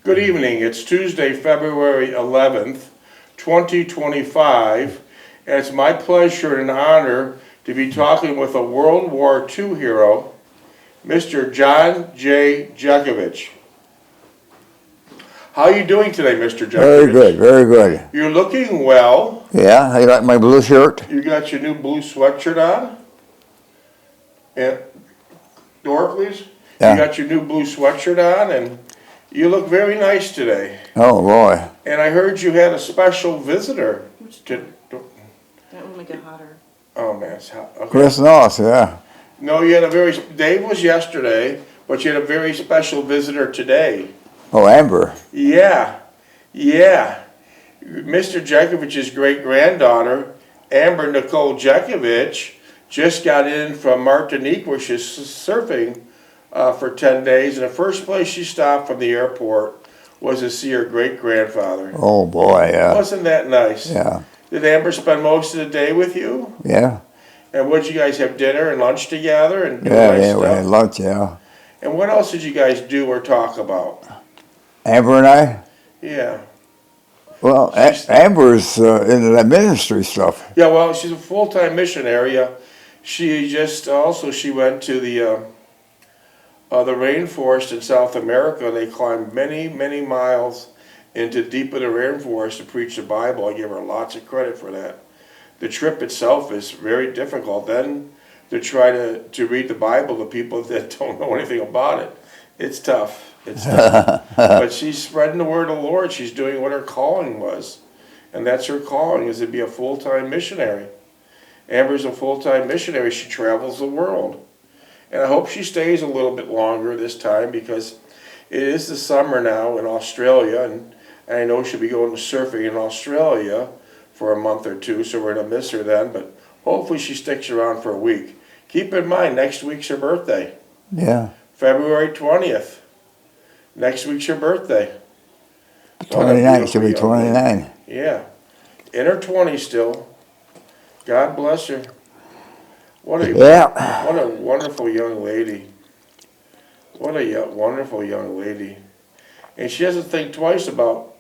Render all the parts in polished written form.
Good evening. It's Tuesday, February 11th, 2025, and it's my pleasure and honor to be talking with a World War II hero, Mr. John J. Jeckovich. How are you doing today, Mr. Jeckovich? Very good, very good. You're looking well. Yeah, you like my blue shirt? You got your new blue sweatshirt on? And door, please. Yeah. You got your new blue sweatshirt on, and you look very nice today. Oh, boy. And I heard you had a special visitor. That will make it hotter. Oh, man, it's hot. Okay. Chris Noss, yeah. No, you had a very, Dave was yesterday, but you had a very special visitor today. Oh, Amber. Yeah, yeah. Mr. Jeckovich's great-granddaughter, Amber Nicole Jeckovich, just got in from Martinique, where she's surfing for 10 days. And the first place she stopped from the airport was to see her great-grandfather. Oh, boy, yeah. Wasn't that nice? Yeah. Did Amber spend most of the day with you? Yeah. And what did you guys have, dinner and lunch together? And do Yeah, nice yeah, we had stuff? lunch, yeah. And what else did you guys do or talk about? Amber and I? Yeah. Well, Amber's into that ministry stuff. Yeah, well, she's a full-time missionary. She just also, she went to the rainforest in South America, and they climbed many, many miles into deep in the rainforest to preach the Bible. I give her lots of credit for that. The trip itself is very difficult. Then to try to read the Bible to people that don't know anything about it, it's tough. It's tough. But she's spreading the word of the Lord. She's doing what her calling was. And that's her calling, is to be a full-time missionary. Amber's a full-time missionary. She travels the world. And I hope she stays a little bit longer this time, because it is the summer now in Australia, and I know she'll be going to surfing in Australia for a month or two, so we're going to miss her then, but hopefully she sticks around for a week. Keep in mind, next week's her birthday. Yeah. February 20th. Next week's her birthday. 29, she'll be 29. Yeah. In her 20s still. God bless her. What a wonderful young lady. What a wonderful young lady. And she doesn't think twice about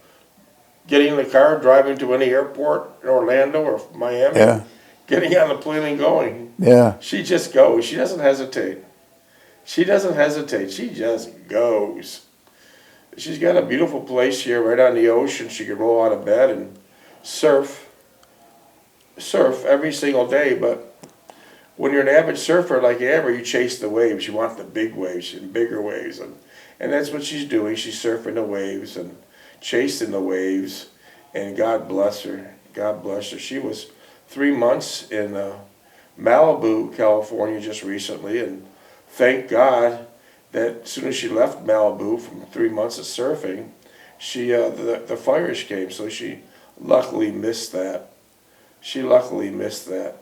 getting in the car, driving to any airport in Orlando or Miami, Yeah. getting on the plane and going. Yeah. She just goes. She doesn't hesitate. She doesn't hesitate. She just goes. She's got a beautiful place here right on the ocean. She can roll out of bed and surf every single day. But when you're an avid surfer like Amber, you chase the waves. You want the big waves and bigger waves. And that's what she's doing. She's surfing the waves and chasing the waves. And God bless her. God bless her. She was 3 months in Malibu, California just recently. And thank God that as soon as she left Malibu from 3 months of surfing, the fires came, so she luckily missed that. She luckily missed that.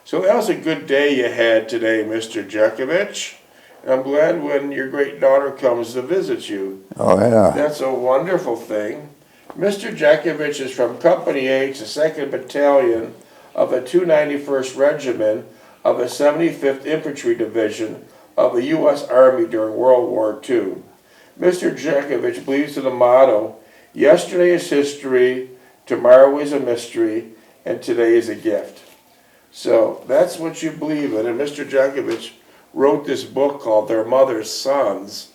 So that was a good day you had today, Mr. Jeckovich. And I'm glad when your great daughter comes to visit you. Oh, yeah. That's a wonderful thing. Mr. Jeckovich is from Company H, the 2nd Battalion of the 291st Regiment of the 75th Infantry Division of the U.S. Army during World War II. Mr. Jeckovich believes in the motto, yesterday is history, tomorrow is a mystery, and today is a gift. So that's what you believe in. And Mr. Jeckovich wrote this book called Their Mother's Sons.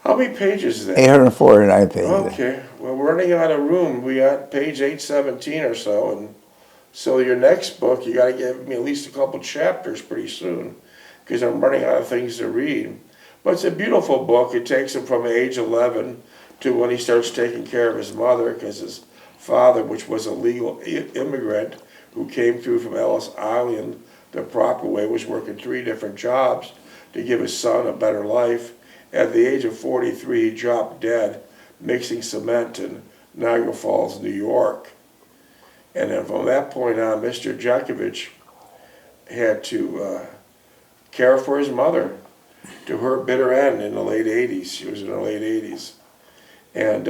How many pages is that? 849 pages. Okay, well, we're running out of room. We got page 817 or so. And so your next book, you got to give me at least a couple chapters pretty soon, because I'm running out of things to read. But it's a beautiful book. It takes him from age 11 to when he starts taking care of his mother, because his father, which was a legal immigrant who came through from Ellis Island the proper way, was working 3 different jobs to give his son a better life. At the age of 43, he dropped dead mixing cement in Niagara Falls, New York. And then from that point on, Mr. Jeckovich had to care for his mother to her bitter end in the late 80s. She was in her late 80s. And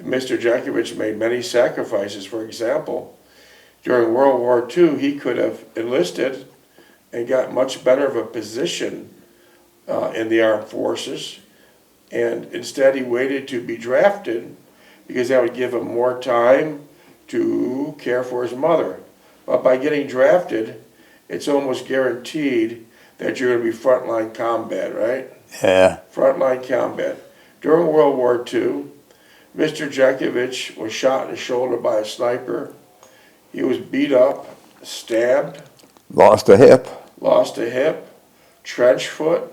Mr. Jeckovich made many sacrifices. For example, during World War II, he could have enlisted and got much better of a position in the armed forces, And instead he waited to be drafted because that would give him more time to care for his mother. But by getting drafted, it's almost guaranteed that you're going to be frontline combat, right? Yeah. Frontline combat. During World War II, Mr. Jeckovich was shot in the shoulder by a sniper. He was beat up, stabbed, Lost a hip. lost a hip, trench foot,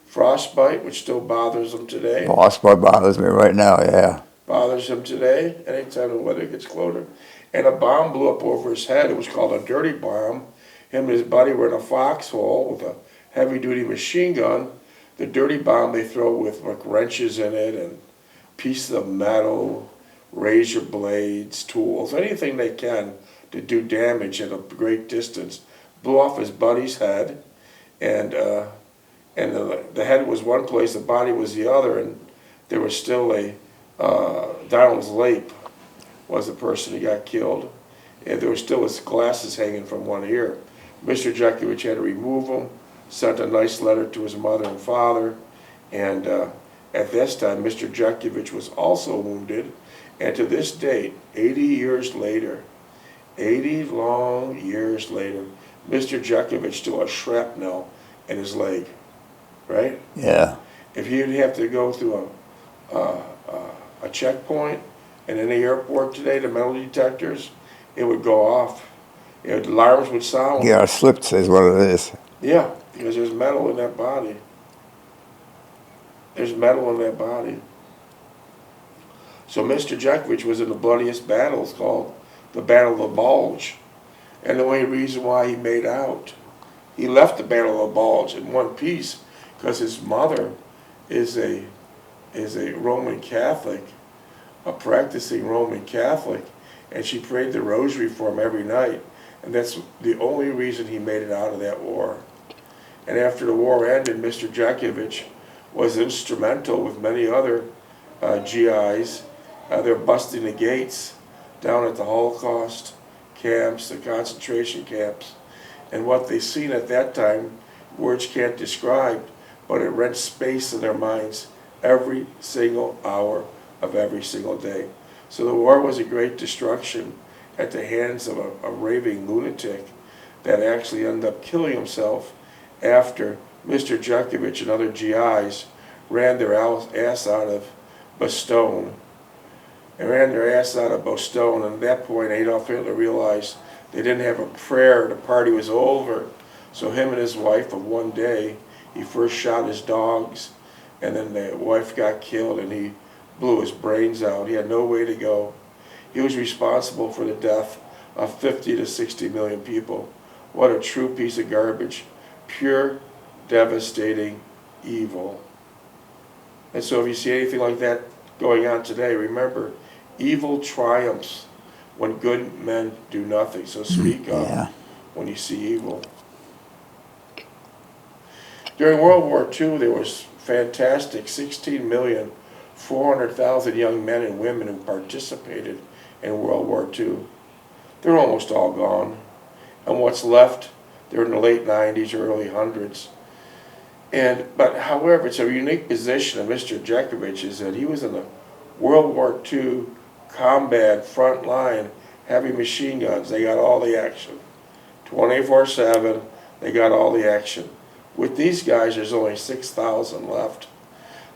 frostbite, which still bothers him today. Frostbite bothers me right now, yeah. Bothers him today, anytime the weather gets colder. And a bomb blew up over his head. It was called a dirty bomb. Him and his buddy were in a foxhole with a heavy-duty machine gun. The dirty bomb they throw with like wrenches in it and pieces of metal, razor blades, tools, anything they can to do damage at a great distance. Blew off his buddy's head, and the head was one place, the body was the other, and there was still a Donald's Lape was the person who got killed, and there was still his glasses hanging from one ear. Mr. Jeckovich had to remove them, sent a nice letter to his mother and father, and at this time Mr. Jeckovich was also wounded, and to this date, 80 years later, 80 long years later, Mr. Jeckovich still has shrapnel in his leg, right? Yeah. If he'd have to go through a checkpoint in any airport today, the metal detectors, it would go off. The alarms would sound. Yeah, slipped is what it is. Yeah, because there's metal in that body. There's metal in that body. So Mr. Jeckovich was in the bloodiest battles called the Battle of the Bulge. And the only reason why he made out, he left the Battle of the Bulge in one piece because his mother is a Roman Catholic, a practicing Roman Catholic, and she prayed the rosary for him every night. And that's the only reason he made it out of that war. And after the war ended, Mr. Jeckovich was instrumental with many other GIs. They're busting the gates down at the Holocaust camps, the concentration camps. And what they seen at that time, words can't describe, but it rent space in their minds every single hour of every single day. So the war was a great destruction at the hands of a raving lunatic that actually ended up killing himself after Mr. Jeckovich and other GIs ran their ass out of Bastogne. They ran their ass out of Bastogne, and at that point Adolf Hitler realized they didn't have a prayer, the party was over. So him and his wife of one day, he first shot his dogs, and then the wife got killed and he blew his brains out. He had no way to go. He was responsible for the death of 50 to 60 million people. What a true piece of garbage. Pure, devastating evil. And so if you see anything like that going on today, remember, evil triumphs when good men do nothing. So speak up when you see evil. During World War II, there was fantastic 16,400,000 young men and women who participated in World War II. They're almost all gone. And what's left, they're in the late 90s or early hundreds. But however, it's a unique position of Mr. Jeckovich is that he was in the World War II combat front line, heavy machine guns. They got all the action. 24/7, they got all the action. With these guys, there's only 6,000 left.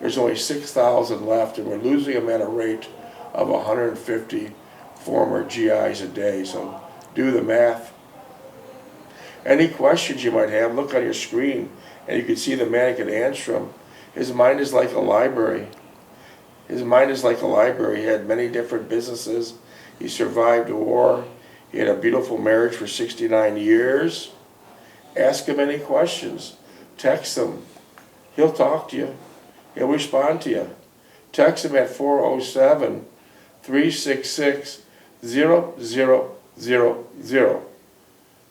There's only 6,000 left, and we're losing them at a rate of 150 former GIs a day. So do the math. Any questions you might have, look on your screen, and you can see the man who can answer them. His mind is like a library. His mind is like a library. He had many different businesses. He survived a war. He had a beautiful marriage for 69 years. Ask him any questions. Text him. He'll talk to you. He'll respond to you. Text him at 407-366-0000.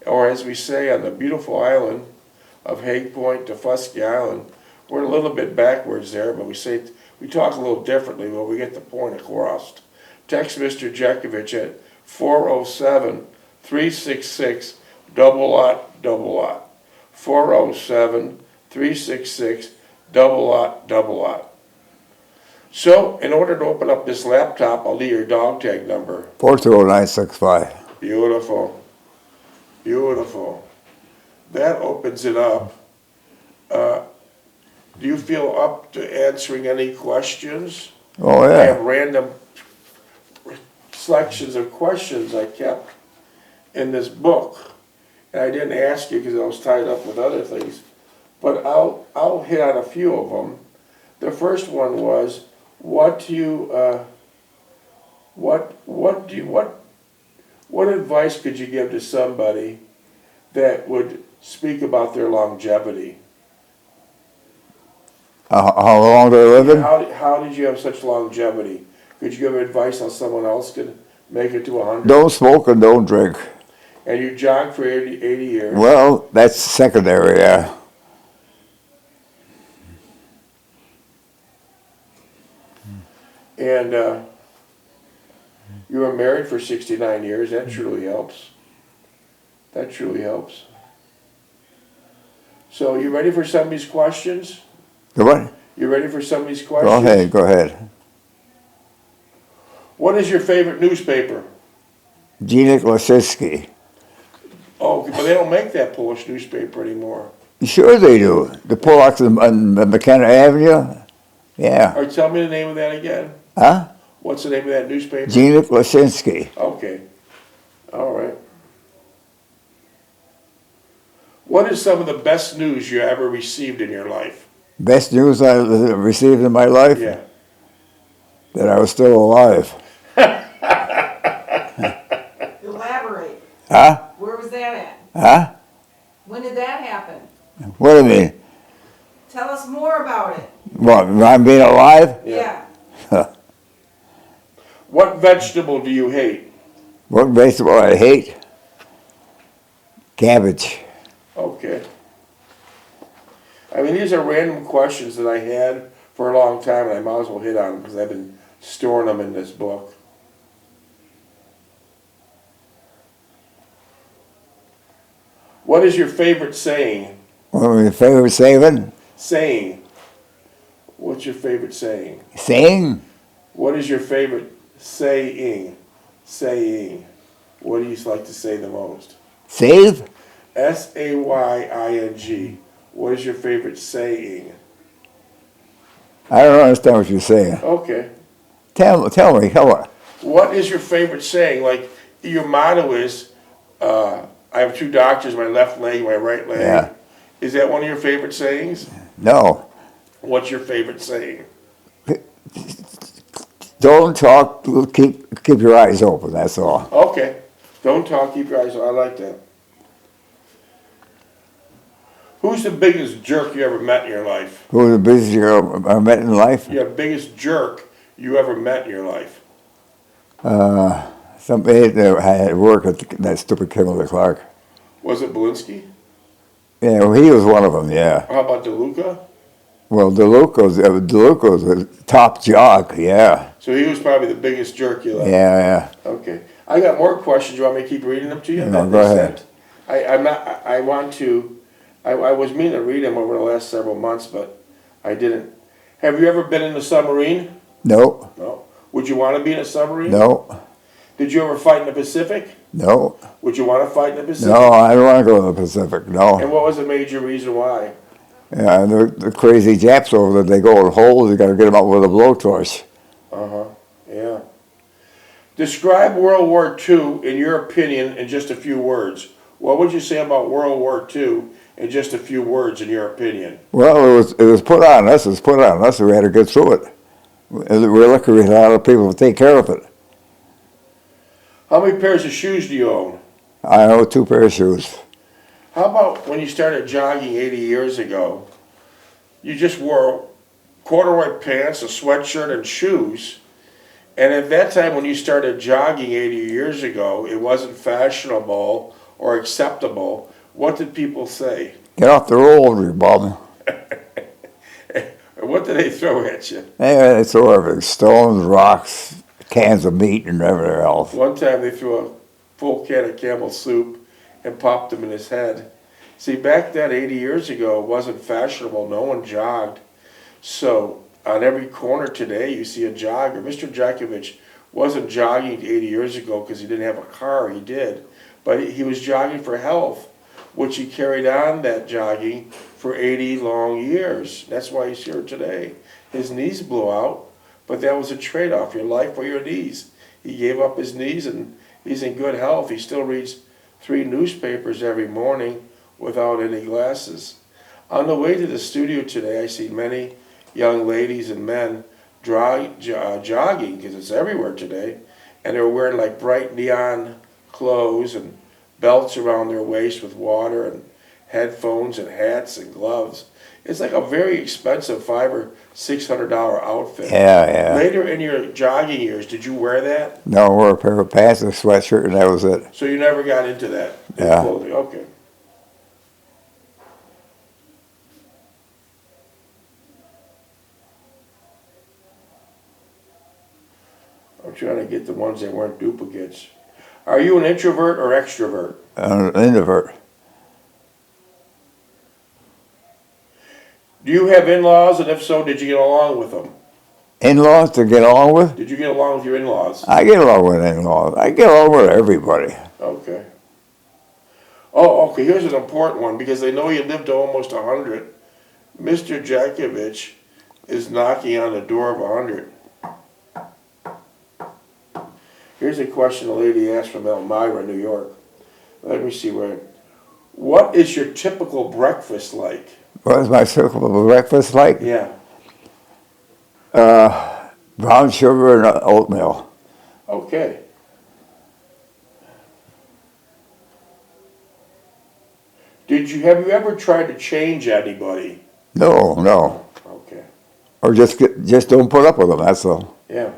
Or as we say on the beautiful island of Hague Point to Fusky Island, we're a little bit backwards there, but we talk a little differently, but we get the point across. Text Mr. Jeckovich at 407-366-0000. 407-366-0000. So, in order to open up this laptop, I'll need your dog tag number. 420965. Beautiful. Beautiful. That opens it up. Do you feel up to answering any questions? Oh, I have yeah. random selections of questions I kept in this book. And I didn't ask you because I was tied up with other things. But I'll hit on a few of them. The first one was, what advice could you give to somebody that would speak about their longevity? How long do I live in? How did you have such longevity? Could you give advice on someone else could make it to 100? Don't smoke and don't drink. And you jogged for 80 years. Well, that's secondary, yeah. And you were married for 69 years. That truly helps. That truly helps. So you ready for some of these questions? The what? You ready for some of these Go questions? ahead, go ahead. What is your favorite newspaper? Zdeněk Lasinsky. Oh, but they don't make that Polish newspaper anymore. Sure they do. The Polacks on McKenna Avenue? Yeah. All right, tell me the name of that again. Huh? What's the name of that newspaper? Zdeněk Lasinsky. Okay. All right. What is some of the best news you ever received in your life? Best news I received in my life? Yeah. That I was still alive. Elaborate. Huh? Where was that at? Huh? When did that happen? What do you mean? Tell us more about it. What, I'm being alive? Yeah. Yeah. What vegetable do you hate? What vegetable I hate? Cabbage. Okay. I mean, these are random questions that I had for a long time, and I might as well hit on them because I've been storing them in this book. What is your favorite saying? What was your favorite saving? Saying. What's your favorite saying? Saying? What is your favorite saying? Saying. What do you like to say the most? Save? S-A-Y-I-N-G. What is your favorite saying? I don't understand what you're saying. Okay. Tell me, come on. What is your favorite saying? Like, your motto is, I have two doctors, my left leg, my right leg. Yeah. Is that one of your favorite sayings? No. What's your favorite saying? Don't talk, keep your eyes open, that's all. Okay. Don't talk, keep your eyes on. I like that. Who's the biggest jerk you ever met in your life? Who was the busiest girl I met in life? Yeah, biggest jerk you ever met in your life. Somebody that had work at that stupid Kimberly Clark. Was it Belinsky? Yeah, well, he was one of them, yeah. How about DeLuca? Well, DeLuca's a top jock, yeah. So he was probably the biggest jerk you ever. Yeah. Okay. I got more questions. You want me to keep reading them to you? No, That go they ahead. sent? I was meaning to read them over the last several months, but I didn't. Have you ever been in a submarine? No, No. Would you want to be in a submarine? no, Did you ever fight in the Pacific? no. Would you want to fight in the Pacific? No, I don't want to go to the Pacific, And no. what was the major reason why? Yeah, and the crazy Japs over there, they go in holes, you gotta get them out with a blowtorch. Uh-huh. Yeah. Describe World War II, in your opinion, in just a few words. What would you say about World War II in just a few words, in your opinion? Well, it was put on us, we had to get through it. We're lucky we had a lot of people to take care of it. How many pairs of shoes do you own? I own 2 pairs of shoes. How about when you started jogging 80 years ago, you just wore corduroy pants, a sweatshirt, and shoes. And at that time when you started jogging 80 years ago, it wasn't fashionable or acceptable. What did people say? Get off the road, you bum. Or what did they throw at you? They throw everything, stones, rocks, cans of meat, and everything else. One time they threw a full can of Camel soup and popped him in his head. See, back then, 80 years ago, it wasn't fashionable. No one jogged. So on every corner today, you see a jogger. Mr. Jeckovich wasn't jogging 80 years ago because he didn't have a car. He did. But he was jogging for health, which he carried on that jogging for 80 long years. That's why he's here today. His knees blew out, but that was a trade-off, your life or your knees. He gave up his knees, and he's in good health. He still reads 3 newspapers every morning without any glasses. On the way to the studio today, I see many young ladies and men jogging, because it's everywhere today, and they're wearing like bright neon clothes and belts around their waist with water and headphones and hats and gloves. It's like a very expensive $500 or $600 outfit. Yeah. Later in your jogging years, did you wear that? No, I wore a pair of pants and a sweatshirt, and that was it. So you never got into that Yeah. clothing? Okay. I'm trying to get the ones that weren't duplicates. Are you an introvert or extrovert? An introvert. Do you have in-laws, and if so, did you get along with them? In-laws to get along with? Did you get along with your in-laws? I get along with in-laws. I get along with everybody. Okay. Oh, okay, here's an important one, because they know you lived to almost 100. Mr. Jeckovich is knocking on the door of 100. Here's a question a lady asked from Elmira, New York. Let me see where. What is your typical breakfast like? What is my typical breakfast like? Yeah. Brown sugar and oatmeal. Okay. Have you ever tried to change anybody? No. Okay. Or just don't put up with them, that's all. Yeah.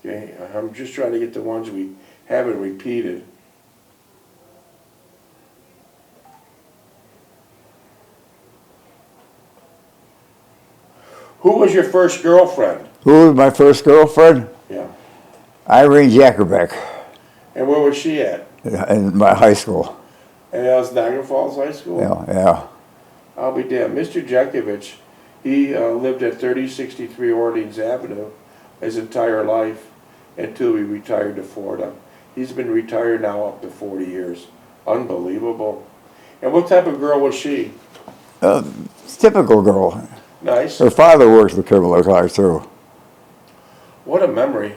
Okay, I'm just trying to get the ones we haven't repeated. Who was your first girlfriend? Who was my first girlfriend? Yeah. Irene Jeckovich And where was she at? in my high school. And that was Niagara Falls High School? Yeah. I'll be damned. Mr. Jeckovich, he lived at 3063 Orleans Avenue his entire life until he retired to Florida. He's been retired now up to 40 years. Unbelievable. And what type of girl was she? Typical girl. Nice. Her father works the criminal court too. What a memory.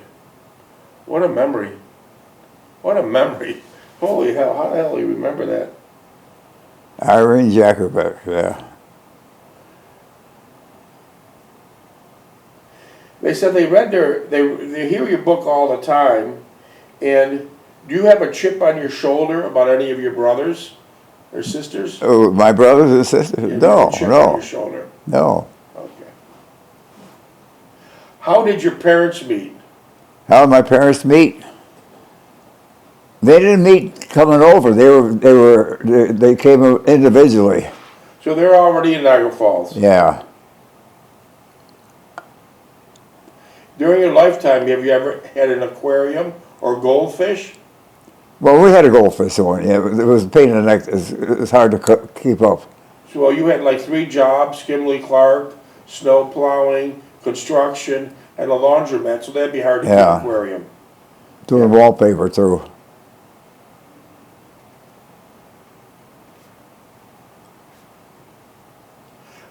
What a memory. What a memory. Holy hell, how the hell do you remember that? Irene Jeckovich, yeah. They said they read they hear your book all the time, and do you have a chip on your shoulder about any of your brothers or sisters? Oh, my brothers and sisters? Yeah, No, a chip on no, your shoulder. no. Okay. How did your parents meet? How did my parents meet? They didn't meet coming over. They came individually. So they're already in Niagara Falls. Yeah. During your lifetime, have you ever had an aquarium or goldfish? Well, we had a goldfish one. Yeah, it was a pain in the neck. It's hard to keep up. So you had like 3 jobs: Kimberly Clark, snow plowing, construction, and a laundromat. So that'd be hard to keep an aquarium. Doing wallpaper too.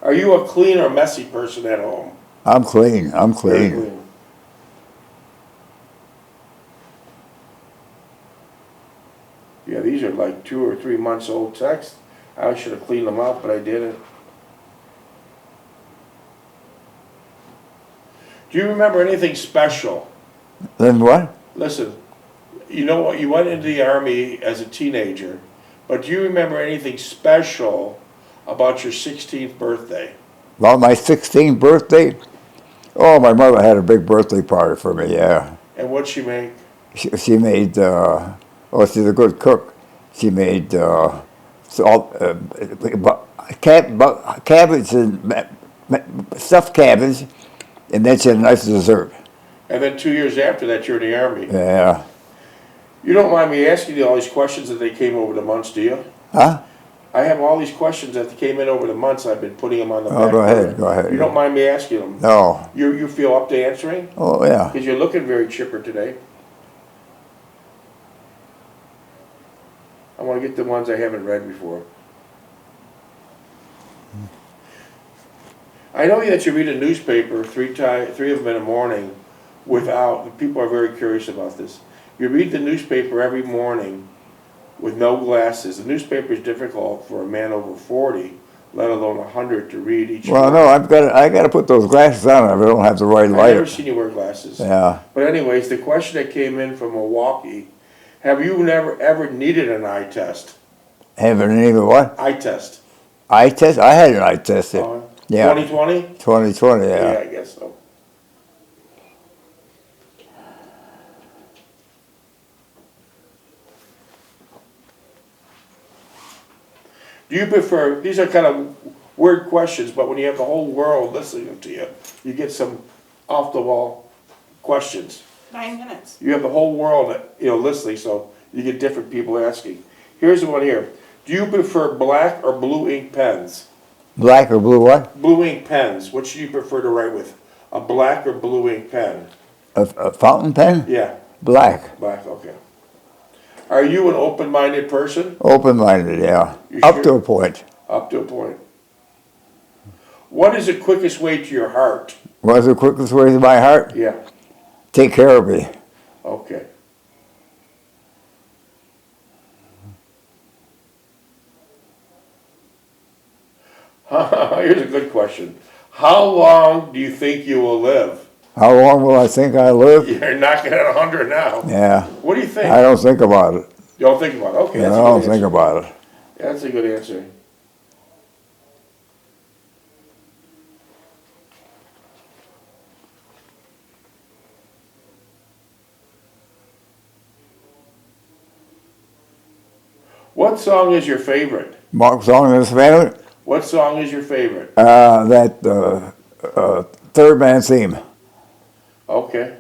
Are you a clean or messy person at home? I'm clean. I'm Very clean. Yeah, these are like 2 or 3 months old texts. I should have cleaned them up, but I didn't. Do you remember anything special? Then what? Listen, you know what? You went into the Army as a teenager, but do you remember anything special about your 16th birthday? About my 16th birthday? Oh, my mother had a big birthday party for me, yeah. And what'd she make? She made, she's a good cook. She made cabbage and stuffed cabbage, and then she had a nice dessert. And then 2 years after that, you're in the Army. Yeah. You don't mind me asking you all these questions that they came over the months, do you? Huh? I have all these questions that came in over the months. I've been putting them on the Oh, back go ahead, burner. go ahead. You don't mind me asking them? No. You feel up to answering? Oh, yeah. Because you're looking very chipper today. I want to get the ones I haven't read before. I know that you read a newspaper three of them in the morning without, people are very curious about this. You read the newspaper every morning with no glasses. The newspaper is difficult for a man over 40, let alone 100, to read each Well, morning. no, I got to put those glasses on if I don't have the right I've light. never seen you wear glasses. Yeah. But anyways, the question that came in from Milwaukee, have you never ever needed an eye test? Haven't even what? Eye test. Eye test? I had an eye test. Yeah. 2020? 2020, yeah. Yeah, I guess so. Do you prefer, these are kind of weird questions, but when you have the whole world listening to you, you get some off-the-wall questions. 9 minutes. You have the whole world, listening, so you get different people asking. Here's the one here. Do you prefer black or blue ink pens? Black or blue what? Blue ink pens. Which do you prefer to write with? A black or blue ink pen? A fountain pen? Yeah, Black. black, okay. Are you an open-minded person? Open-minded, yeah. You Up sure? to a point. Up to a point. What is the quickest way to your heart? What's the quickest way to my heart? Yeah, Take care of me. okay. Here's a good question. How long do you think you will live? How long will I think I live? You're knocking at 100 now. Yeah. What do you think? I don't think about it. You don't think about it? Okay, I that's a don't good think answer. about it. That's a good answer. What song is your favorite? Mark song in his family? What song is your favorite? That third man theme. Okay.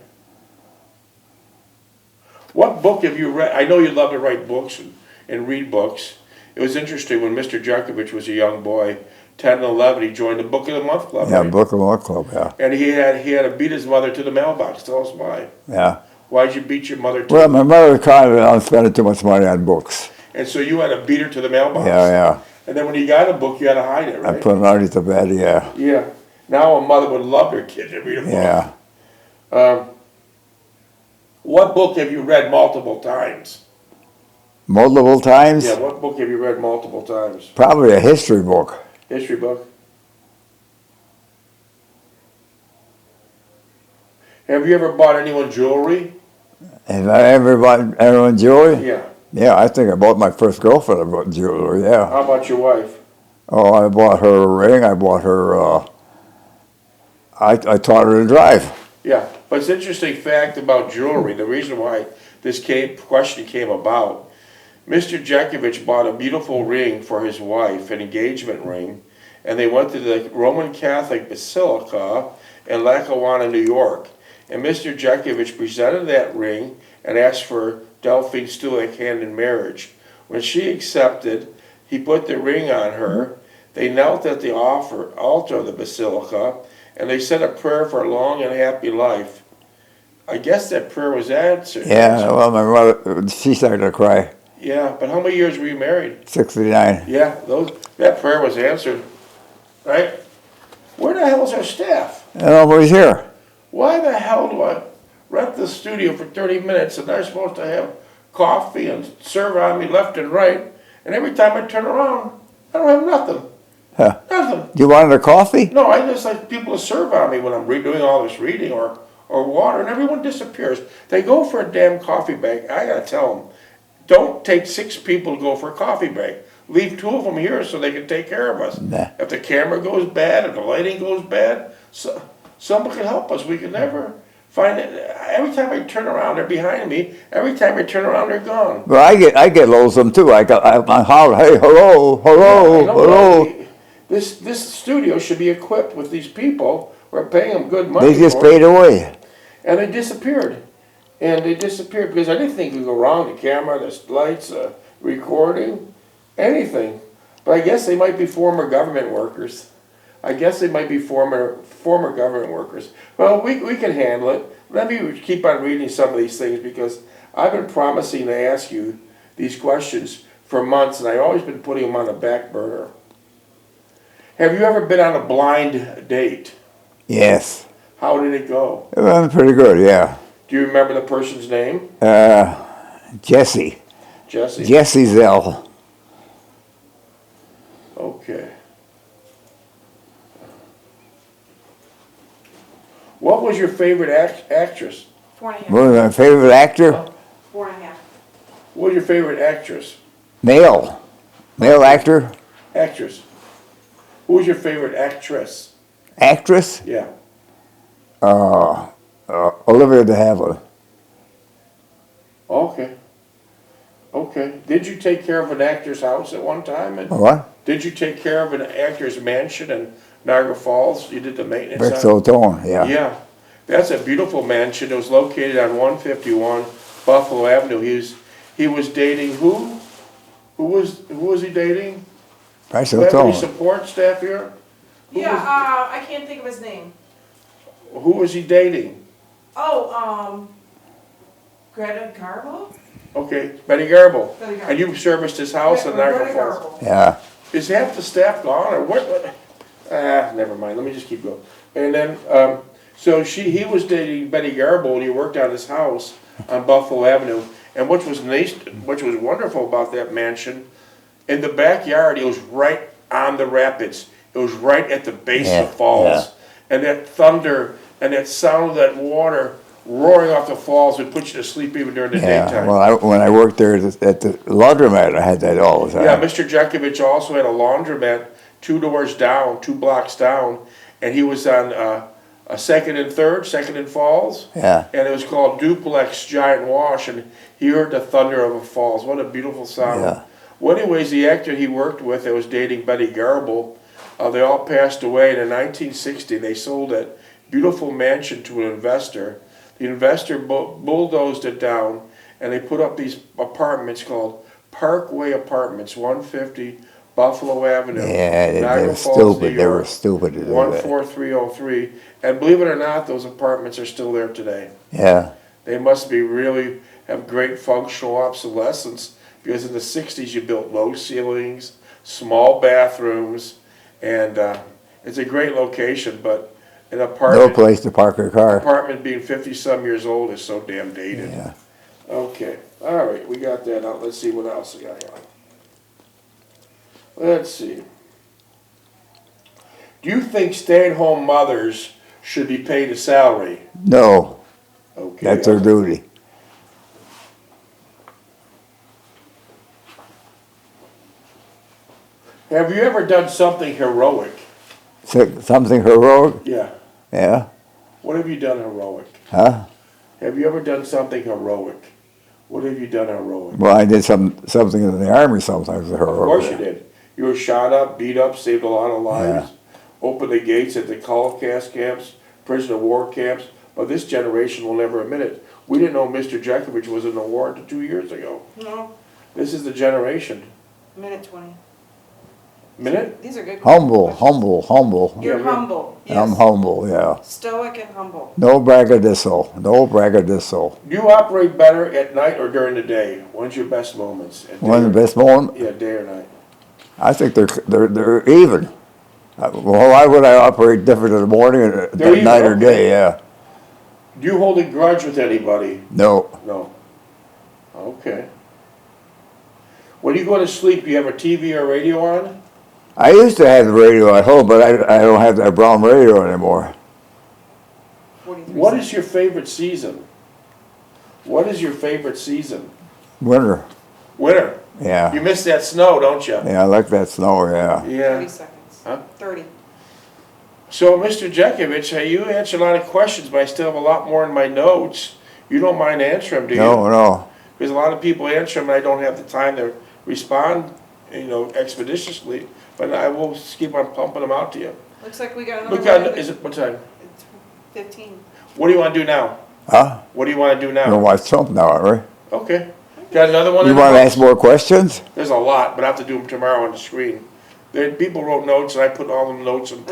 What book have you read? I know you love to write books and read books. It was interesting when Mr. Jeckovich was a young boy, 10 and 11, he joined the Book of the Month Club. Yeah, right? Book of Law Club, yeah. And he had to beat his mother to the mailbox. Tell us why. Yeah. Why'd you beat your mother to Well, my mother kind of spending too much money on books. And so you had to beat her to the mailbox. Yeah, yeah. And then when you got a book, you had to hide it, I right? put it underneath the bed, yeah. Yeah. Now a mother would love their kid to read a book. Yeah. What book have you read multiple times? Multiple times? Yeah, what book have you read multiple times? Probably a history book. History book. Have you ever bought anyone jewelry? Have I ever bought everyone jewelry? Yeah. Yeah, I think I bought my first girlfriend about jewelry, yeah. How about your wife? Oh, I bought her a ring, I bought her, I taught her to drive. Yeah, but it's an interesting fact about jewelry. The reason why this question came about, Mr. Jeckovich bought a beautiful ring for his wife, an engagement ring, and they went to the Roman Catholic Basilica in Lackawanna, New York. And Mr. Jeckovich presented that ring and asked for Delphine Stulick hand in marriage. When she accepted, he put the ring on her. They knelt at the altar of the basilica, and they said a prayer for a long and happy life. I guess that prayer was answered. Yeah, well, my mother, she started to cry. Yeah, but how many years were you married? 69. Yeah, that prayer was answered, right? Where the hell is our staff? And nobody's here. Why the hell do I rent the studio for 30 minutes and they're supposed to have coffee and serve on me left and right, and every time I turn around, I don't have nothing. Huh. Nothing. You wanted a coffee? No, I just like people to serve on me when I'm doing all this reading or water, and everyone disappears. They go for a damn coffee break. I gotta tell them, don't take 6 people to go for a coffee break. Leave 2 of them here so they can take care of us. Nah. If the camera goes bad, if the lighting goes bad, someone can help us. We can never find it. Every time I turn around, they're behind me. Every time I turn around, they're gone. Well, I get lonesome too. I holler, hey, hello, hello, I know, hello. This studio should be equipped with these people. We're paying them good money They just for it. fade away. And they disappeared. And they disappeared because anything could go wrong. The camera, the lights, recording, anything. But But I guess they might be former government workers. I guess they might be former government workers. Well, we can handle it. Let me keep on reading some of these things because I've been promising to ask you these questions for months, and I've always been putting them on the back burner. Have you ever been on a blind date? Yes. How did it go? It went pretty good, yeah. Do you remember the person's name? Jesse. Jesse? Jesse Zell. Okay. What was your favorite actress? 4.5. What was my favorite actor? 4.5. What was your favorite actress? Male. Male actor? Actress. Who was your favorite actress? Actress? Yeah. Olivia de Havilland. Okay. Okay. Did you take care of an actor's house at one time? And What? did you take care of an actor's mansion in Niagara Falls? You did the maintenance on it? Brixton, yeah. Yeah. That's a beautiful mansion. It was located on 151 Buffalo Avenue. He was dating who? Who was he dating? Brixton. Do you have any support staff here? Who Yeah, was- I can't think of his name. Who was he dating? Oh, Greta Garbo? Okay, Betty Garble. Betty Garbo. And you serviced his house in Niagara Greta Falls. Garbo. Yeah. Is half the staff gone or what? Never mind. Let me just keep going. And then, so he was dating Betty Garble, and he worked on his house on Buffalo Avenue. And which was nice, which was wonderful about that mansion, in the backyard, it was right on the rapids. It was right at the base of the falls, and that thunder and that sound of that water roaring off the falls would put you to sleep even during the Yeah. daytime. Well, when I worked there at the laundromat, I had that all the time. Yeah, Mr. Jeckovich also had a laundromat 2 doors down, 2 blocks down, and he was on a second and falls. Yeah. And it was called Duplex Giant Wash, and he heard the thunder of the falls. What a beautiful sound. Yeah. Well, anyways, the actor he worked with that was dating Betty Garble, they all passed away, and in 1960 they sold that beautiful mansion to an investor. The investor bulldozed it down, and they put up these apartments called Parkway Apartments, 150 Buffalo Avenue. Yeah, they Niagara were Falls, stupid. New They were York, stupid to do that. 14303. And believe it or not, those apartments are still there today. Yeah. They must be really have great functional obsolescence because in the 60s you built low ceilings, small bathrooms, and it's a great location, but an No apartment, place to park a car. apartment being 50-some years old is so damn dated. Yeah. Okay, all right, we got that out. Let's see what else we got here. Let's see. Do you think stay-at-home mothers should be paid a salary? No, Okay. that's their duty. Have you ever done something heroic? Something heroic? Yeah. Yeah. What have you done heroic? Huh? Have you ever done something heroic? What have you done heroic? Well, I did something in the army sometimes heroic. Of course you did. You were shot up, beat up, saved a lot of lives, opened the gates at the Holocaust camps, prisoner of war camps, but this generation will never admit it. We didn't know Mr. Jeckovich was in the war until 2 years ago. No, This is the generation. minute 20. Minute? These are good. Humble, questions. humble. You're Yeah, humble. Yes. I'm humble, yeah. Stoic and humble. No braggadocio. No braggadocio. Do you operate better at night or during the day? When's your best moments? At One of day the best moment. or- Yeah, day or night. I think they're even. Well, why would I operate different in the morning and They're at even, night or okay. day? Yeah. Do you hold a grudge with anybody? No. No. Okay. When you go to sleep, do you have a TV or radio on? I used to have the radio at home, but I don't have that brown radio anymore. 43 What seconds. is your favorite season? What is your favorite season? Winter. Winter. Yeah. You miss that snow, don't you? Yeah, I like that snow, yeah. 30 Yeah. seconds. Huh? 30. So, Mr. Jeckovich, you answered a lot of questions, but I still have a lot more in my notes. You don't mind answering them, do you? No. Because a lot of people answer them, and I don't have the time to respond, expeditiously. But I will keep on pumping them out to you. Looks like we got another Look, one. is it what time? It's 15. What do you want to do now? Huh? What do you want to do You don't now? watch Trump now, right? Okay. Got another one? You in the want to box? ask more questions? There's a lot, but I have to do them tomorrow on the screen. People wrote notes and I put all the notes in